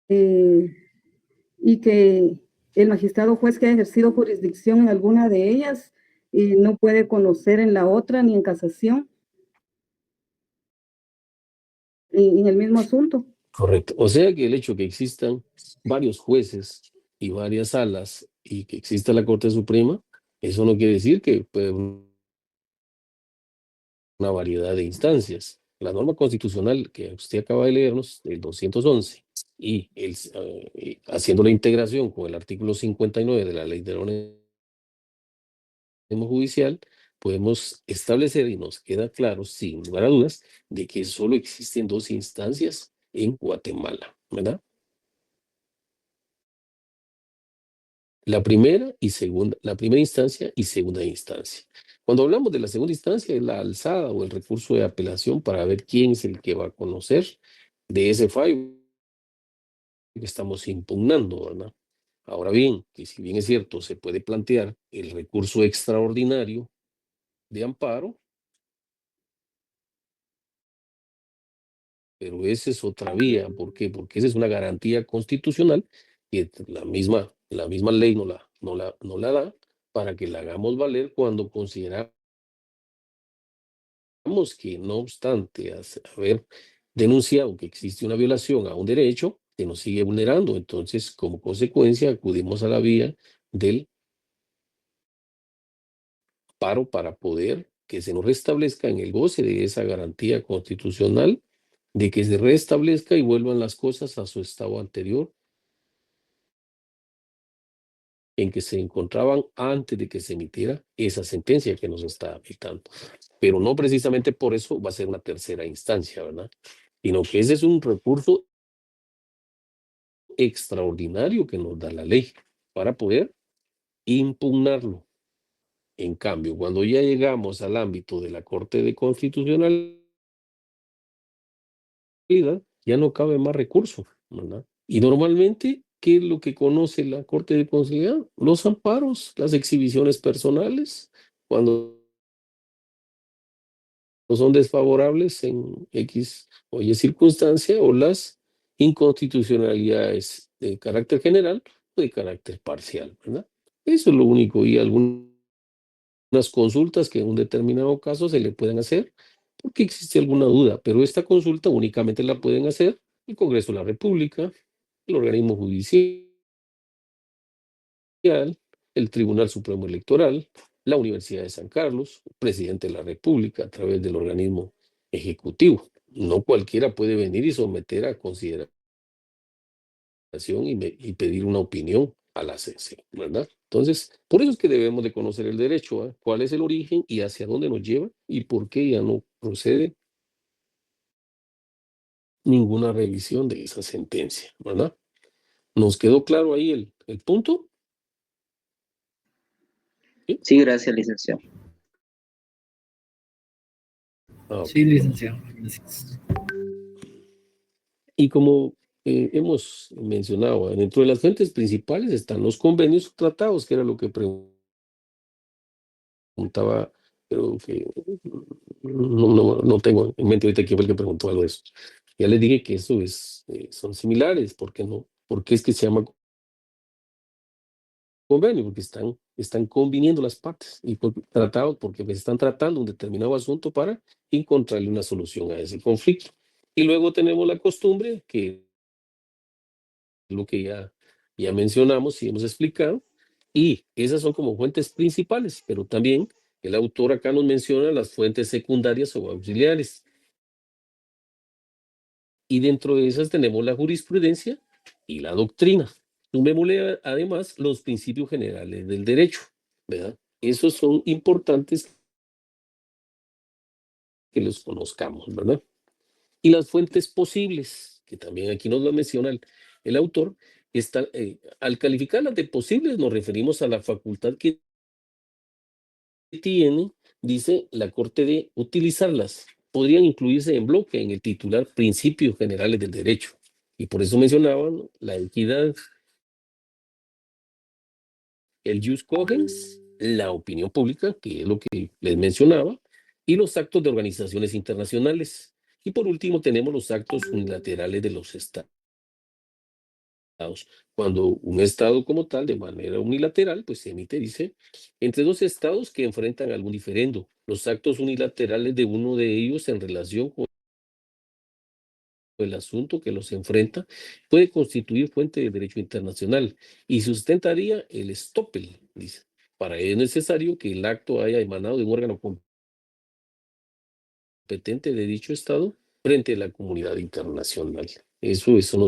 Y que el magistrado juez que haya ejercido jurisdicción en alguna de ellas no puede conocer en la otra ni en casación en el mismo asunto. Correcto. O sea que el hecho que existan varios jueces y varias salas y que exista la Corte Suprema, eso no quiere decir que puede haber una variedad de instancias. La norma constitucional que usted acaba de leernos, el 211, y haciendo la integración con el artículo 59 de la Ley del Organismo Judicial, podemos establecer y nos queda claro, sin lugar a dudas, de que solo existen 2 instancias en Guatemala, ¿verdad? La primera instancia y segunda instancia. Cuando hablamos de la segunda instancia, es la alzada o el recurso de apelación para ver quién es el que va a conocer de ese fallo que estamos impugnando, ¿verdad? Ahora bien, que si bien es cierto, se puede plantear el recurso extraordinario de amparo, pero esa es otra vía. ¿Por qué? Porque esa es una garantía constitucional que la misma ley no la da para que la hagamos valer cuando consideramos que, no obstante haber denunciado que existe una violación a un derecho, se nos sigue vulnerando. Entonces, como consecuencia, acudimos a la vía del paro para poder que se nos restablezca en el goce de esa garantía constitucional, de que se restablezca y vuelvan las cosas a su estado anterior en que se encontraban antes de que se emitiera esa sentencia que nos está afectando. Pero no precisamente por eso va a ser una tercera instancia, ¿verdad? Sino que ese es un recurso extraordinario que nos da la ley para poder impugnarlo. En cambio, cuando ya llegamos al ámbito de la Corte de Constitucionalidad, ya no cabe más recurso, ¿verdad? Y normalmente, ¿qué es lo que conoce la Corte de Constitucionalidad? Los amparos, las exhibiciones personales, cuando son desfavorables en X o Y circunstancia, o las inconstitucionalidades de carácter general o de carácter parcial, ¿verdad? Eso es lo único, y algunas consultas que en un determinado caso se le pueden hacer porque existe alguna duda, pero esta consulta únicamente la pueden hacer el Congreso de la República, el organismo judicial, el Tribunal Supremo Electoral, la Universidad de San Carlos, el presidente de la República a través del organismo ejecutivo. No cualquiera puede venir y someter a consideración y pedir una opinión a la CC, ¿verdad? Entonces, por eso es que debemos de conocer el derecho, ¿eh? Cuál es el origen y hacia dónde nos lleva y por qué ya no procede ninguna revisión de esa sentencia, ¿verdad? ¿Nos quedó claro ahí el punto? Sí, gracias, licenciado. Sí, licenciado. Gracias. Y como hemos mencionado, dentro de las fuentes principales están los convenios o tratados, que era lo que preguntaba, pero que no tengo en mente ahorita quién fue el que preguntó algo de eso. Ya les dije que eso son similares. ¿Por qué no? ¿Por qué es que se llama convenio? Porque están conviniendo las partes, y tratados porque están tratando un determinado asunto para encontrarle una solución a ese conflicto. Y luego tenemos la costumbre, que es lo que ya mencionamos y hemos explicado, y esas son como fuentes principales, pero también el autor acá nos menciona las fuentes secundarias o auxiliares. Y dentro de esas tenemos la jurisprudencia y la doctrina. Sumémosle además los principios generales del derecho, ¿verdad? Esos son importantes que los conozcamos, ¿verdad? Y las fuentes posibles, que también aquí nos lo menciona el autor, al calificarlas de posibles nos referimos a la facultad que tiene, dice la Corte, de utilizarlas. Podrían incluirse en bloque en el titular Principios Generales del Derecho. Y por eso mencionaban la equidad, el jus cogens, la opinión pública, que es lo que les mencionaba, y los actos de organizaciones internacionales. Y por último tenemos los actos unilaterales de los estados. Cuando un estado como tal, de manera unilateral, pues se emite, dice, entre dos estados que enfrentan algún diferendo, los actos unilaterales de uno de ellos en relación con el asunto que los enfrenta puede constituir fuente de derecho internacional y sustentaría el estoppel, dice. Para ello es necesario que el acto haya emanado de un órgano competente de dicho estado frente a la comunidad internacional. Eso son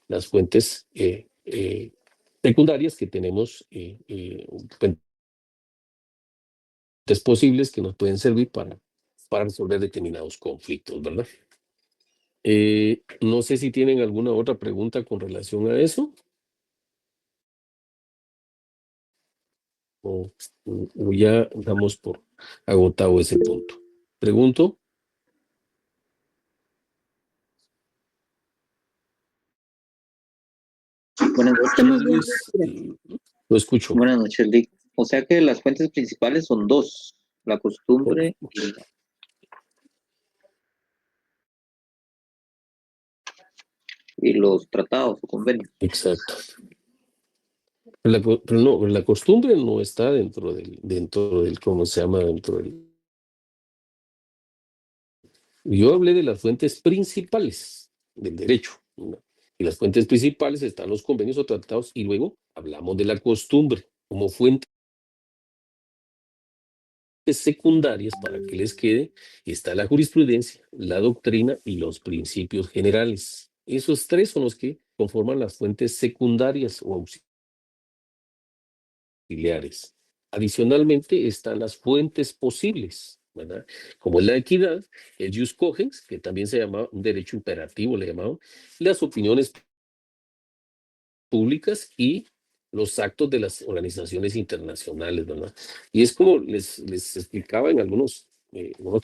las fuentes secundarias que tenemos, fuentes posibles que nos pueden servir para resolver determinados conflictos, ¿verdad? No sé si tienen alguna otra pregunta con relación a eso. O ya damos por agotado ese punto. Pregunto. Buenas noches. Lo escucho. Buenas noches, Lick. O sea que las fuentes principales son dos, la costumbre y los tratados o convenios. Exacto. Pero no, la costumbre no está dentro del, ¿cómo se llama? Yo hablé de las fuentes principales del derecho, ¿no? Y las fuentes principales están los convenios o tratados, y luego hablamos de la costumbre como fuentes secundarias para que les quede. Está la jurisprudencia, la doctrina y los principios generales. Esos tres son los que conforman las fuentes secundarias o auxiliares. Adicionalmente están las fuentes posibles, ¿verdad? Como es la equidad, el jus cogens, que también se llama un derecho imperativo, le llamaban, las opiniones públicas y los actos de las organizaciones internacionales, ¿verdad? Y es como les explicaba en algunos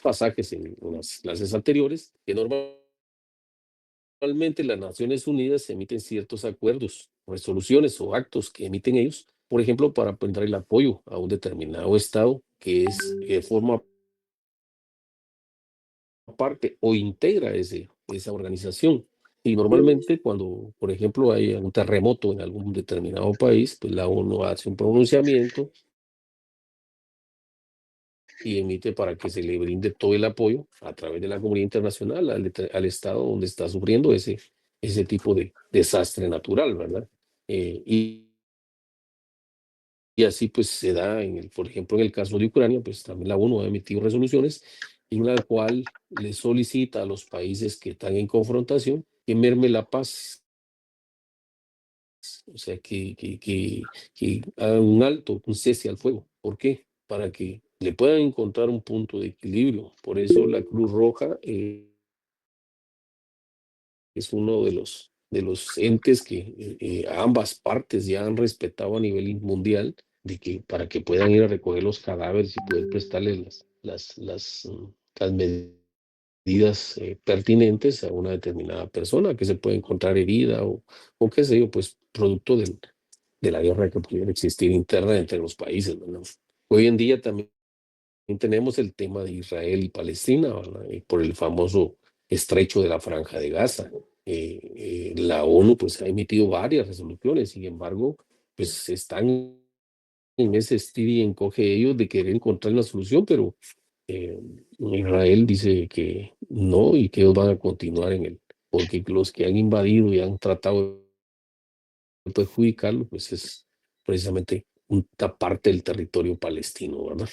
pasajes en unas clases anteriores, que normalmente las Naciones Unidas emiten ciertos acuerdos, resoluciones o actos que emiten ellos, por ejemplo, para brindar el apoyo a un determinado estado que forma parte o integra esa organización. Y normalmente cuando, por ejemplo, hay un terremoto en algún determinado país, pues la ONU hace un pronunciamiento y emite para que se le brinde todo el apoyo a través de la comunidad internacional al estado donde está sufriendo ese tipo de desastre natural, ¿verdad? Y así pues se da, por ejemplo, en el caso de Ucrania, pues también la ONU ha emitido resoluciones en la cual le solicita a los países que están en confrontación que merme la paz, o sea, que hagan un alto, un cese al fuego. ¿Por qué? Para que le puedan encontrar un punto de equilibrio. Por eso la Cruz Roja es uno de los entes que ambas partes ya han respetado a nivel mundial, de que para que puedan ir a recoger los cadáveres y poder prestarles las medidas pertinentes a una determinada persona que se puede encontrar herida o qué sé yo, pues producto de la guerra que pudiera existir interna entre los países, ¿verdad? Hoy en día también tenemos el tema de Israel y Palestina, ¿verdad? Por el famoso estrecho de la Franja de Gaza. La ONU pues ha emitido varias resoluciones, sin embargo, pues están en ese estilo y encoge ellos de querer encontrar una solución, pero Israel dice que no y que ellos van a continuar porque los que han invadido y han tratado de perjudicarlo, pues es precisamente una parte del territorio palestino, ¿verdad?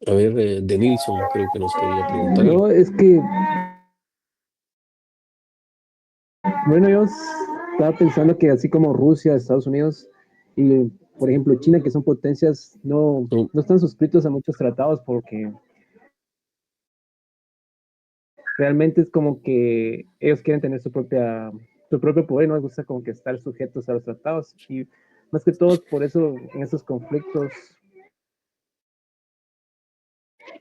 A ver, Denilson, creo que nos quería preguntar algo. No, es que, bueno, yo estaba pensando que así como Rusia, Estados Unidos y, por ejemplo, China, que son potencias, no están suscritos a muchos tratados porque realmente es como que ellos quieren tener su propio poder, no les gusta como que estar sujetos a los tratados. Y más que todo, por eso en estos conflictos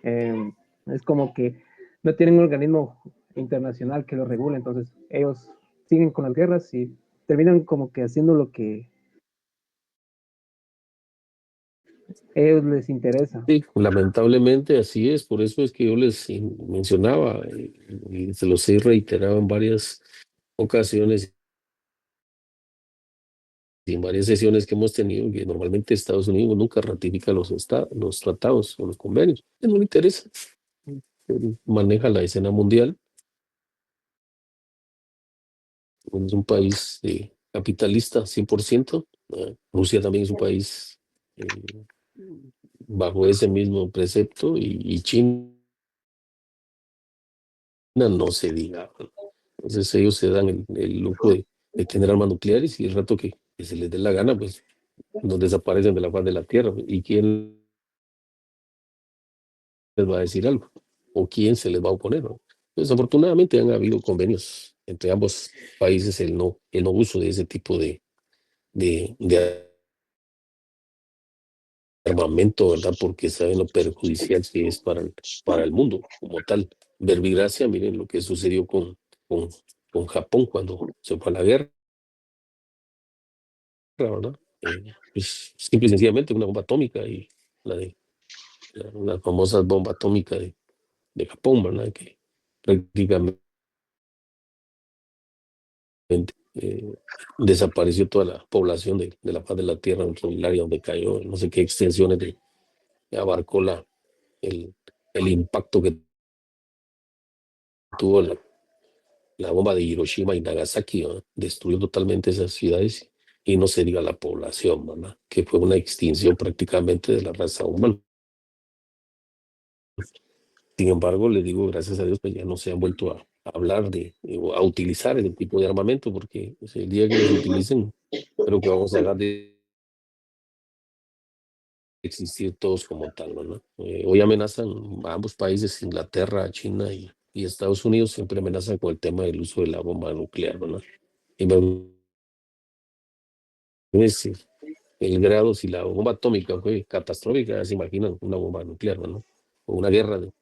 es como que no tienen un organismo internacional que los regule, entonces ellos siguen con las guerras y terminan como que haciendo lo que a ellos les interesa. Sí, lamentablemente así es, por eso es que yo les mencionaba y se los he reiterado en varias ocasiones y en varias sesiones que hemos tenido, que normalmente Estados Unidos nunca ratifica los tratados o los convenios. No le interesa. Él maneja la escena mundial. Es un país capitalista 100%. Rusia también es un país bajo ese mismo precepto y China no se diga. Entonces ellos se dan el lujo de tener armas nucleares y el rato que se les dé la gana, pues nos desaparecen de la faz de la Tierra. ¿Y quién les va a decir algo? ¿O quién se les va a oponer, ¿no? Desafortunadamente han habido convenios entre ambos países el no uso de ese tipo de armamento, ¿verdad? Porque saben lo perjudicial que es para el mundo como tal. Verbigracia, miren lo que sucedió con Japón cuando se fue a la guerra, ¿verdad? Pues simple y sencillamente una bomba atómica y la famosa bomba atómica de Japón, ¿verdad? Que prácticamente desapareció toda la población de la faz de la Tierra en el área donde cayó, no sé qué extensiones abarcó el impacto que tuvo la bomba de Hiroshima y Nagasaki, ¿verdad? Destruyó totalmente esas ciudades y no se diga la población, ¿verdad? Que fue una extinción prácticamente de la raza humana. Sin embargo, les digo, gracias a Dios, pues ya no se han vuelto a hablar o a utilizar ese tipo de armamento, porque pues, el día que los utilicen, creo que vamos a dejar de existir todos como tal, ¿no? Hoy amenazan a ambos países, Inglaterra, China y Estados Unidos, siempre amenazan con el tema del uso de la bomba nuclear, ¿no? Imagínense el grado, si la bomba atómica fue catastrófica, se imaginan una bomba nuclear, ¿no? O una guerra de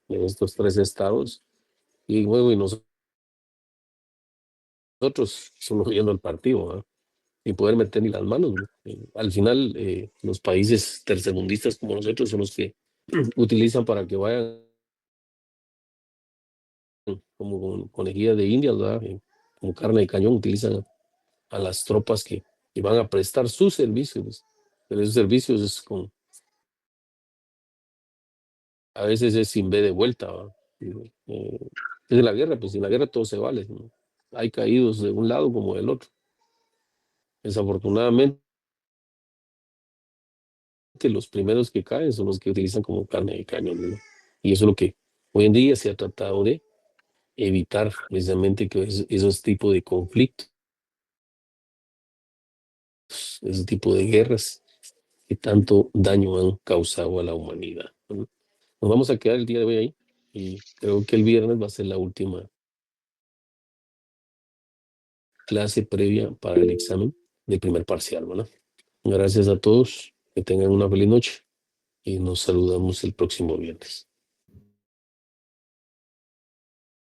estos tres estados, y luego y nosotros solo viendo el partido, ¿no? Sin poder meter ni las manos, ¿no? Al final, los países tercermundistas como nosotros son los que utilizan para que vayan como con conejillas de India, ¿verdad? Como carne de cañón, utilizan a las tropas que van a prestar sus servicios, pero esos servicios es con, a veces es sin ver de vuelta, ¿va? Es la guerra, pues en la guerra todo se vale, ¿no? Hay caídos de un lado como del otro. Desafortunadamente, los primeros que caen son los que utilizan como carne de cañón, ¿no? Y eso es lo que hoy en día se ha tratado de evitar, precisamente que esos tipos de conflictos, ese tipo de guerras que tanto daño han causado a la humanidad, ¿no? Nos vamos a quedar el día de hoy ahí y creo que el viernes va a ser la última clase previa para el examen de primer parcial, ¿verdad? Gracias a todos, que tengan una feliz noche y nos saludamos el próximo viernes.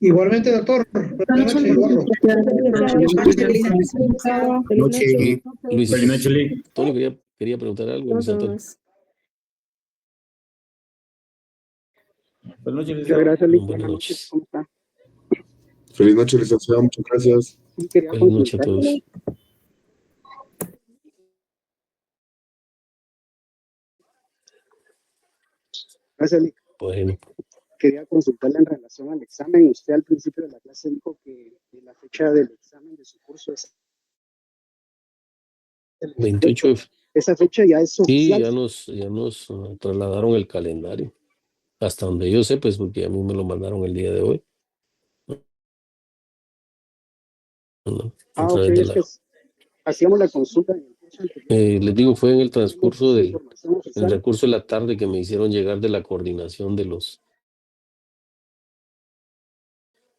Igualmente, doctor. Buenas noches, Eduardo. Luis, Feliz noche, Lee. Antonio quería preguntar algo, Luis Antonio. Buenas noches, Muchas licenciado. gracias, Lic. Buenas noches. ¿Cómo está? Feliz noche, licenciado. Muchas gracias. Sí, quería Buenas noches a consultarle. todos. Gracias, Lic. Bueno, Quería consultarle en relación al examen. Usted al principio de la clase dijo que la fecha del examen de su curso es el 28. Esa fecha ya es Sí, oficial. ya nos trasladaron el calendario. Hasta donde yo sé, pues, porque a mí me lo mandaron el día de hoy. ¿No? A Ok, través de es la... que hacíamos la consulta en el curso anterior. les digo, fue en el transcurso Esa del información en oficial. el transcurso de la tarde que me hicieron llegar de la coordinación de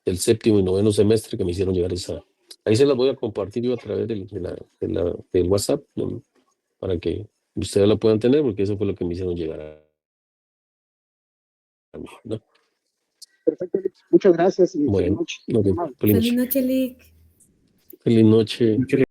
del séptimo y noveno semestre, que me hicieron llegar esa. Ahí se las voy a compartir yo a través del WhatsApp, ¿no? Para que ustedes la puedan tener, porque eso fue lo que me hicieron llegar a mí, ¿no? Perfecto, Lic. Muchas gracias y feliz Bueno, noche. ok, Muy amable. feliz Feliz noche. noche, Lic. Feliz noche.